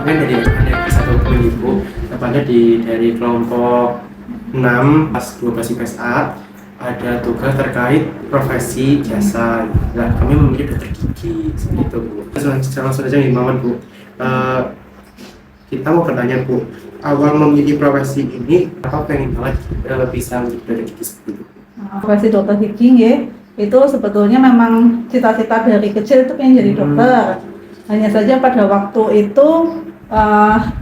kemarin dari ada satu poin ibu, tepatnya dari kelompok 6 pas 12 IPSA ada tugas terkait profesi jasa. Nah, kami memilih dokter gigi seperti itu Bu. Langsung saja Himawan Bu. Kita mau bertanya Bu, awal memilih profesi ini apa pengen banget bisa menjadi dokter gigi seperti itu? Profesi dokter gigi ya, itu sebetulnya memang cita-cita dari kecil itu pengen jadi dokter. Hanya saja pada waktu itu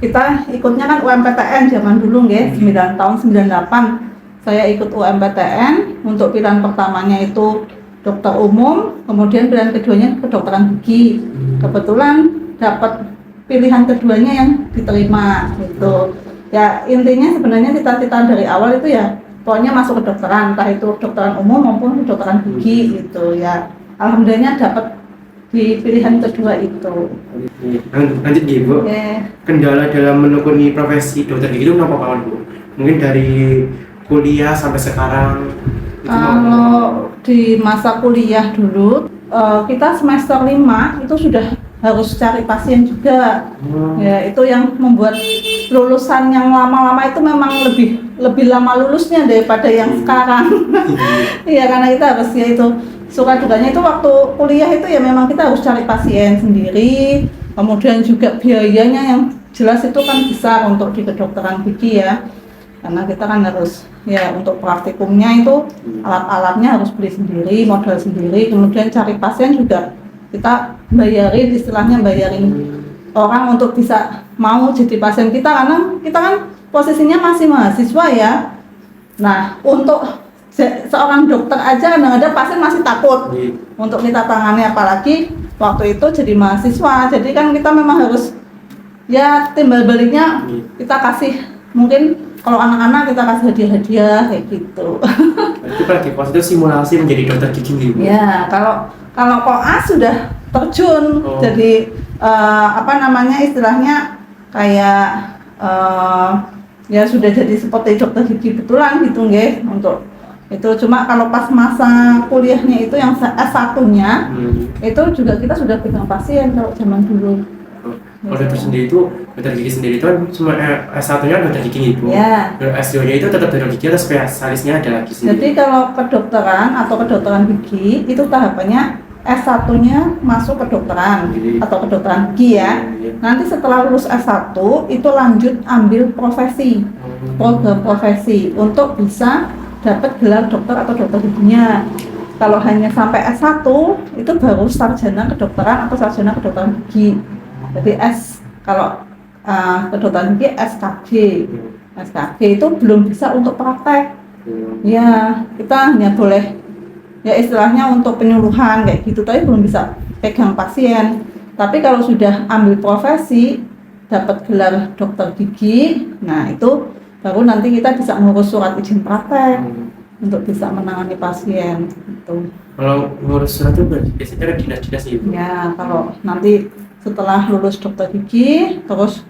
kita ikutnya kan UMPTN zaman dulu ya, 9 tahun 98 saya ikut UMPTN. Untuk pilihan pertamanya itu dokter umum, kemudian pilihan keduanya kedokteran gigi. Kebetulan dapat pilihan keduanya yang diterima gitu. Ya intinya sebenarnya cita-cita dari awal itu ya pokoknya masuk ke kedokteran, entah itu kedokteran umum maupun kedokteran gigi gitu ya. Alhamdulillahnya dapat di pilihan kedua itu. Lanjut Bu. Kendala dalam menekuni profesi dokter gigi itu apa Pak Bu? Mungkin dari kuliah sampai sekarang. Kalau di masa kuliah dulu kita semester 5 itu sudah harus cari pasien juga. Ya, itu yang membuat lulusan yang lama-lama itu memang lebih lama lulusnya daripada yang sekarang. Iya, karena kita harus ya itu suka dukanya itu waktu kuliah itu ya memang kita harus cari pasien sendiri. Kemudian juga biayanya yang jelas itu kan besar untuk di kedokteran gigi ya. Karena kita kan harus ya untuk praktikumnya itu alat-alatnya harus beli sendiri, modal sendiri, kemudian cari pasien juga kita bayarin orang untuk bisa mau jadi pasien kita, karena kita kan posisinya masih mahasiswa ya. Nah untuk seorang dokter aja kadang-kadang pasien masih takut untuk kita tangani, apalagi waktu itu jadi mahasiswa. Jadi kan kita memang harus ya timbal baliknya kita kasih, mungkin kalau anak-anak kita kasih hadiah-hadiah kayak gitu. Itu lagi pas itu simulasi menjadi dokter gigi gitu. Ya, kalau koas sudah terjun, jadi istilahnya kayak ya sudah jadi seperti dokter gigi betulan gitu nggih untuk itu. Cuma kalau pas masa kuliahnya itu yang S1-nya itu juga kita sudah pegang pasien kalau zaman dulu. Kalau dokter sendiri itu, dokter gigi sendiri itu kan cuma S1-nya dokter gigi ibu. Ya. S2-nya itu tetap dokter gigi atau spesialisnya ada lagi sendiri. Jadi kalau kedokteran atau kedokteran gigi itu tahapannya S1-nya masuk kedokteran atau kedokteran gigi ya. Nanti setelah lulus S1 itu lanjut ambil profesi, program profesi untuk bisa dapat gelar dokter atau dokter giginya. Kalau hanya sampai S1 itu baru sarjana kedokteran atau sarjana kedokteran gigi. Jadi kalau kedokteran gigi SKG itu belum bisa untuk praktek. Ya, kita hanya boleh ya istilahnya untuk penyuluhan kayak gitu, tapi belum bisa pegang pasien. Tapi kalau sudah ambil profesi, dapat gelar dokter gigi, nah itu baru nanti kita bisa ngurus surat izin praktek untuk bisa menangani pasien gitu. Kalau ngurus surat itu biasanya kan dinas-dinas ibu. Ya, kalau nanti setelah lulus dokter gigi, terus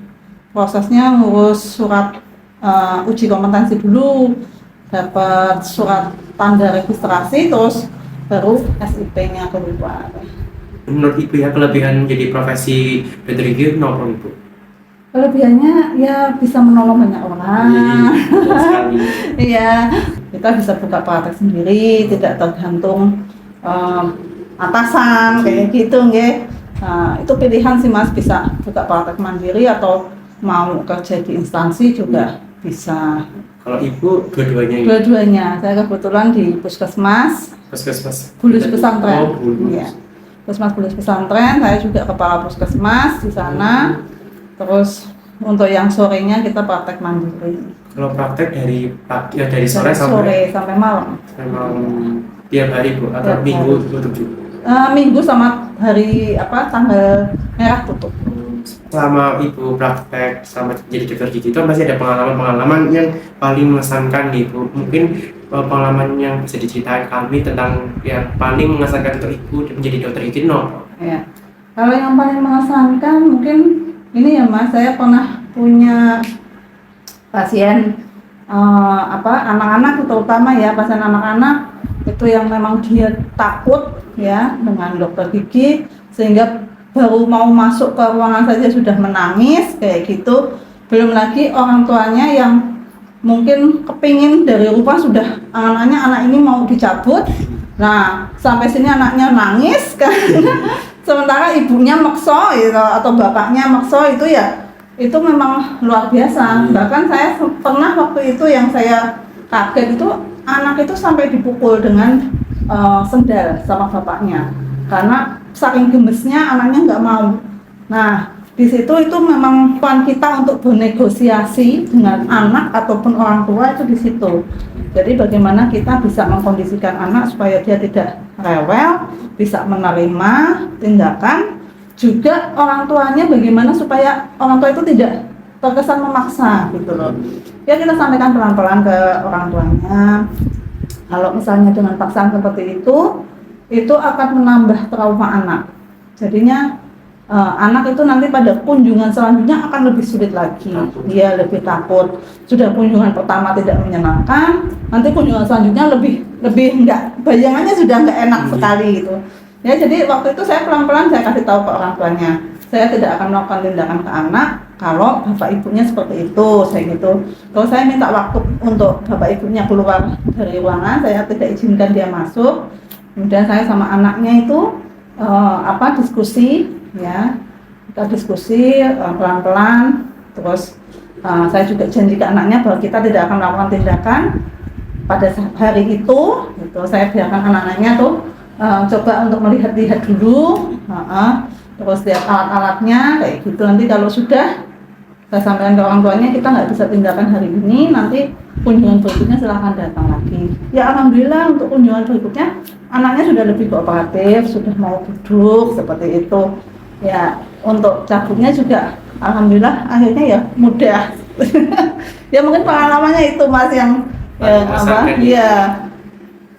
prosesnya ngurus surat uji kompetensi dulu, dapat surat tanda registrasi, terus baru SIP-nya keluar. Menurut ibu ya kelebihan menjadi profesi dokter gigi apa ibu? Kelebihannya ya bisa menolong banyak orang. Iya, kita bisa buka praktek sendiri, tidak tergantung atasan kayak gitu nggih. Nah, itu pilihan sih Mas, bisa buka praktek mandiri atau mau kerja di instansi juga bisa. Kalau ibu dua-duanya? Dua-duanya, saya kebetulan di puskesmas. Bulus pesantren. Iya. Puskesmas Bulus pesantren, saya juga kepala puskesmas di sana. Terus untuk yang sorenya kita praktek mandiri. Kalau praktek dari pagi ya dari sore sampai malam. Memang tiap hari Bu atau tiap minggu tutup juga? Minggu sama hari tanggal merah tutup. Selama ibu praktek sama jadi dokter gigi itu masih ada pengalaman yang paling mengesankan nih Bu. Mungkin pengalaman yang bisa diceritain kami tentang yang paling mengesankan untuk ibu menjadi dokter gigi Ya. Kalau yang paling mengesankan mungkin ini ya Mas, saya pernah punya pasien anak-anak terutama ya, pasien anak-anak itu yang memang dia takut ya dengan dokter gigi, sehingga baru mau masuk ke ruangan saja sudah menangis kayak gitu. Belum lagi orang tuanya yang mungkin kepingin dari rumah sudah anaknya, anak ini mau dicabut. Nah, sampai sini anaknya nangis kan. Sementara ibunya makso gitu, atau bapaknya makso, itu ya itu memang luar biasa. Bahkan saya pernah waktu itu yang saya kaget itu, anak itu sampai dipukul dengan sendal sama bapaknya karena saking gemesnya anaknya nggak mau. Nah, di situ itu memang peran kita untuk bernegosiasi dengan anak ataupun orang tua itu di situ. Jadi bagaimana kita bisa mengkondisikan anak supaya dia tidak rewel, bisa menerima tindakan, juga orang tuanya bagaimana supaya orang tua itu tidak terkesan memaksa gitu loh. Ya kita sampaikan pelan-pelan ke orang tuanya. Kalau misalnya dengan paksaan seperti itu akan menambah trauma anak. Jadinya anak itu nanti pada kunjungan selanjutnya akan lebih sulit lagi. Dia lebih takut. Sudah kunjungan pertama tidak menyenangkan, nanti kunjungan selanjutnya lebih enggak, bayangannya sudah enggak enak sekali gitu. Ya, jadi waktu itu saya pelan-pelan saya kasih tahu ke orang tuanya, saya tidak akan melakukan tindakan ke anak kalau bapak ibunya seperti itu, saya gitu. Kalau saya minta waktu untuk bapak ibunya keluar dari ruangan, saya tidak izinkan dia masuk. Kemudian saya sama anaknya itu diskusi, ya kita diskusi pelan-pelan. Terus saya juga janji ke anaknya bahwa kita tidak akan melakukan tindakan pada hari itu. Gitu. Saya biarkan anak-anaknya tuh coba untuk melihat-lihat dulu, terus lihat alat-alatnya kayak gitu. Nanti kalau sudah saya sampaikan ke orang tuanya, kita nggak bisa tindakan hari ini, nanti kunjungan berikutnya silahkan datang lagi. Ya alhamdulillah untuk kunjungan berikutnya anaknya sudah lebih kooperatif, sudah mau duduk seperti itu. Ya untuk cabutnya juga alhamdulillah akhirnya ya mudah. Ya mungkin pengalamannya itu Mas yang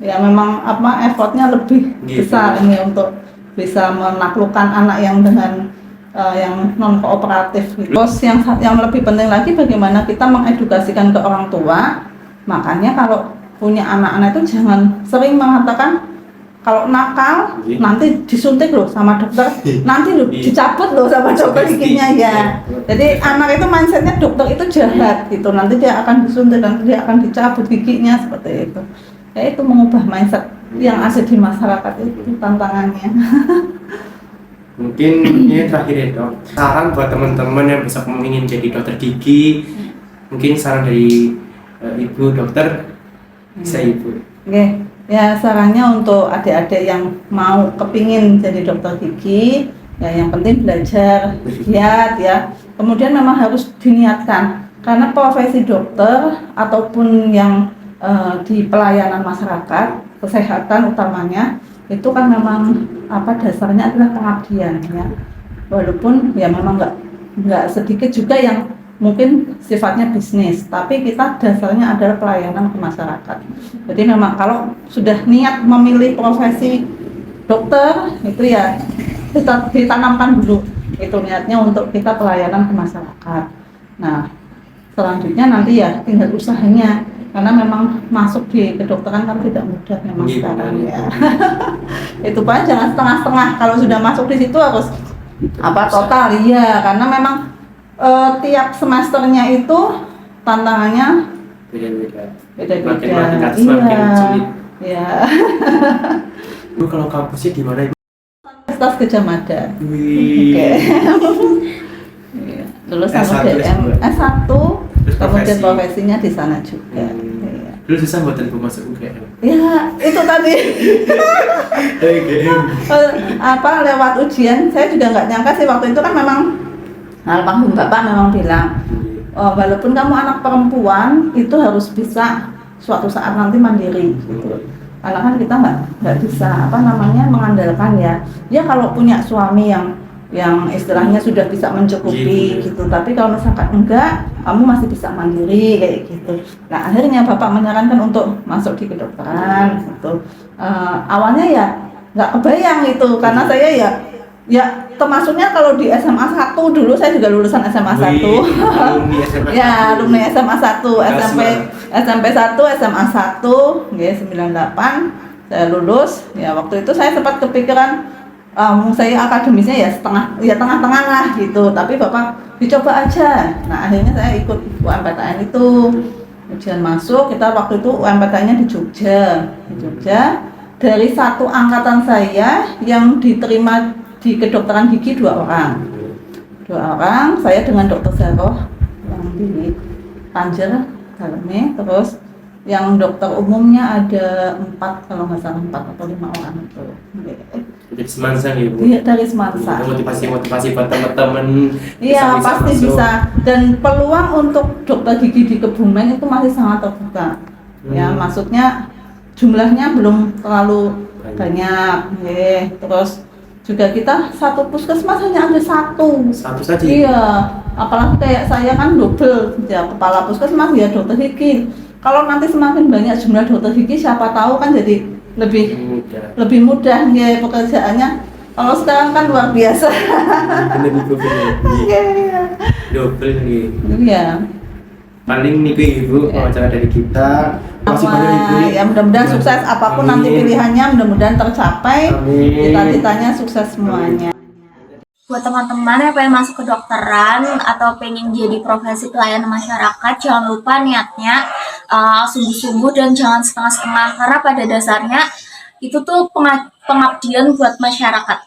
ya memang effortnya lebih besar ini untuk bisa menaklukkan anak yang dengan yang non kooperatif gitu. Terus yang lebih penting lagi bagaimana kita mengedukasikan ke orang tua. Makanya kalau punya anak-anak itu jangan sering mengatakan kalau nakal nanti disuntik loh sama dokter, nanti loh dicabut loh sama dokter giginya ya. Jadi anak itu mindsetnya dokter itu jahat gitu, nanti dia akan disuntik, nanti dia akan dicabut giginya seperti itu. Ya itu mengubah mindset yang ada di masyarakat itu tantangannya. Mungkin ini terakhir ya dok, saran buat teman-teman yang besok ingin jadi dokter gigi, mungkin saran dari ibu dokter, bisa ibu. Oke. Ya sarannya untuk adik-adik yang mau kepingin jadi dokter gigi, ya yang penting belajar, giat ya. Kemudian memang harus diniatkan, karena profesi dokter ataupun yang di pelayanan masyarakat, kesehatan utamanya itu kan memang dasarnya adalah pengabdian ya. Walaupun ya memang nggak sedikit juga yang mungkin sifatnya bisnis, tapi kita dasarnya adalah pelayanan ke masyarakat. Jadi memang kalau sudah niat memilih profesi dokter itu ya kita ditanamkan dulu itu niatnya untuk kita pelayanan ke masyarakat. Nah selanjutnya nanti ya tinggal usahanya, karena memang masuk di kedokteran kan tidak mudah memang sekarang ya. Itu Pak, jangan setengah-setengah. Kalau sudah masuk di situ harus total ya, karena memang tiap semesternya itu tantangannya beda-beda. Iya. Bu, kalau kampusnya di mana? Universitas Gadjah Mada. Oke. Lulusan UGM S1, kemudian profesinya di sana juga. Dulu susah buat ibu masuk UGM. Ya, itu tadi. Lewat ujian, saya juga nggak nyangka sih waktu itu kan memang almarhum bapak memang bilang, walaupun kamu anak perempuan itu harus bisa suatu saat nanti mandiri gitu. Karena kan kita nggak bisa mengandalkan ya kalau punya suami yang istilahnya sudah bisa mencukupi gitu. Tapi kalau misalkan enggak, kamu masih bisa mandiri kayak gitu. Nah akhirnya bapak menyarankan untuk masuk di kedokteran gitu. Awalnya ya nggak kebayang itu, karena saya ya termasuknya kalau di SMA 1 dulu saya juga lulusan SMA 1. Ya, alumni SMA 1, SMP 1, SMA 1, 98 saya lulus. Ya, waktu itu saya sempat kepikiran saya akademisnya ya tengah-tengah lah gitu, tapi bapak dicoba aja. Nah akhirnya saya ikut UMPTN itu, ujian masuk. Kita waktu itu UMPTN-nya di Jogja. Dari satu angkatan saya yang diterima di kedokteran gigi 2 orang, saya dengan dokter Zaroh yang di Tanjer dalamnya, terus yang dokter umumnya ada 4, kalau nggak salah 4 atau 5 orang itu. Jadi Semansa ya Bu? Iya, dari Semansa. Itu motivasi buat teman-teman. Iya, pasti masuk. bisa. Dan peluang untuk dokter gigi di Kebumen itu masih sangat terbuka. Ya, maksudnya jumlahnya belum terlalu banyak. Terus juga kita satu puskesmas hanya ada satu saja. Iya, apalagi kayak saya kan double ya, kepala puskesmas ya dokter gigi. Kalau nanti semakin banyak jumlah dokter gigi, siapa tahu kan jadi lebih mudah ya pekerjaannya. Kalau sekarang kan luar biasa. Double nih. Iya. Paling nih Ibu wawancara dari kita. Masih banyak Ibu. Ya mudah-mudahan sukses apapun nanti pilihannya, mudah-mudahan tercapai. Cita-citanya sukses semuanya. Buat teman-teman yang pengen masuk ke kedokteran atau pengen jadi profesi pelayanan masyarakat, jangan lupa niatnya sungguh-sungguh dan jangan setengah-setengah, karena pada dasarnya itu tuh pengabdian buat masyarakat.